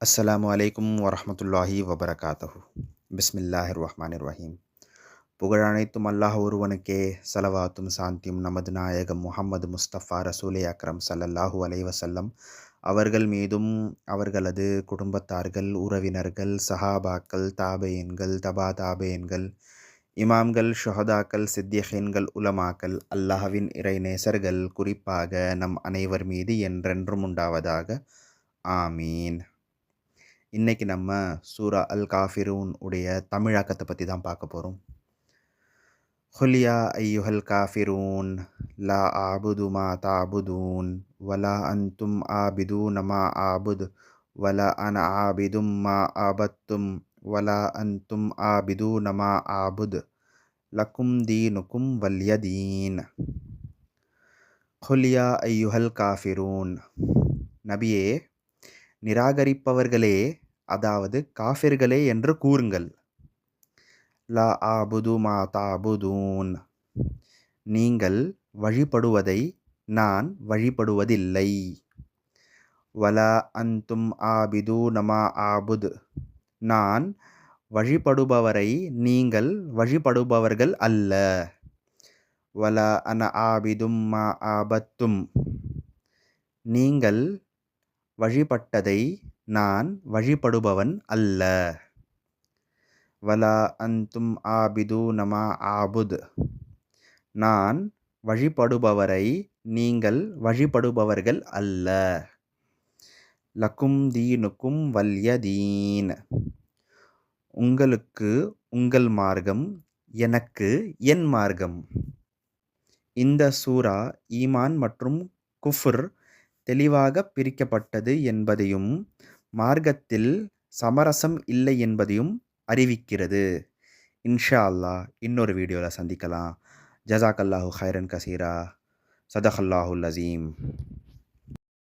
அஸ்ஸலாமு அலைக்கும் வரஹ்மத்துல்லாஹி வபரகாத்தஹு. பிஸ்மில்லாஹிர் ரஹ்மானிர் ரஹீம். புகழ் அனைத்தும் அல்லாஹ் ஒருவனுக்கே. ஸலவாத்தும் சாந்தியும் நமது நாயகம் முஹம்மது முஸ்தஃபா ரசூலே அக்ரம் ஸல்லல்லாஹு அலைஹி வஸல்லம் அவர்கள் மீதும், அவர்களது குடும்பத்தார்கள், உறவினர்கள், சஹாபாக்கள், தாபெயின்கள், தபா தாபெயின்கள், இமாம்கள், ஷுஹதாக்கள், சித்தியீன்கள், உலமாக்கள், அல்லாஹ்வின் இறை நேசர்கள், குறிப்பாக நம் அனைவர் மீது என்றென்றும் உண்டாவதாக. ஆமீன். இன்னைக்கு நம்ம சூரா அல் காஃபிரூன் உடைய தமிழாக்கத்தை பற்றி தான் பார்க்க போகிறோம். ஹுல்யா ஐயுஹல் காஃபிரூன் லா ஆபுது மா தாபுதூன் வலா அன்தும் ஆபிதூன மா ஆபுத் வலா அன ஆபிதும் மா ஆபத்தும் வலா அன்தும் ஆபிதூன மா ஆபுத் லக்கும் தீனுக்கும் வல்யதீன். ஹுல்யா ஐயுஹல் காஃபிரூன், நபியே, நிராகரிப்பவர்களே, அதாவது காஃபிர்களே என்று கூறுங்கள். லா ஆபுது மா தாபுதூன், நீங்கள் வழிபடுவதை நான் வழிபடுவதில்லை. வலா அன்தும் ஆபிதூன மா ஆபுத், நான் வழிபடுபவரை நீங்கள் வழிபடுபவர்கள் அல்ல. வலா அன ஆபிதும் மா ஆபத்தும், நீங்கள் வழிபட்டதை நான் வழிபடுபவன் அல்ல. வலா அன்தும் ஆபிதூன மா ஆபுத், நான் வழிபடுபவரை நீங்கள் வழிபடுபவர்கள் அல்ல. லக்கும் தீனுக்கும் வல்யதீன், உங்களுக்கு உங்கள் மார்க்கம், எனக்கு என் மார்க்கம். இந்த சூரா ஈமான் மற்றும் குஃப்ர் தெளிவாக பிரிக்கப்பட்டது என்பதையும், மார்க்கத்தில் சமரசம் இல்லை என்பதையும் அறிவிக்கிறது. இன்ஷா அல்லாஹ் இன்னொரு வீடியோவில் சந்திக்கலாம். ஜஸாக்கல்லாஹு ஹைரன் கசீரா. சதகல்லாஹுல் அஸீம்.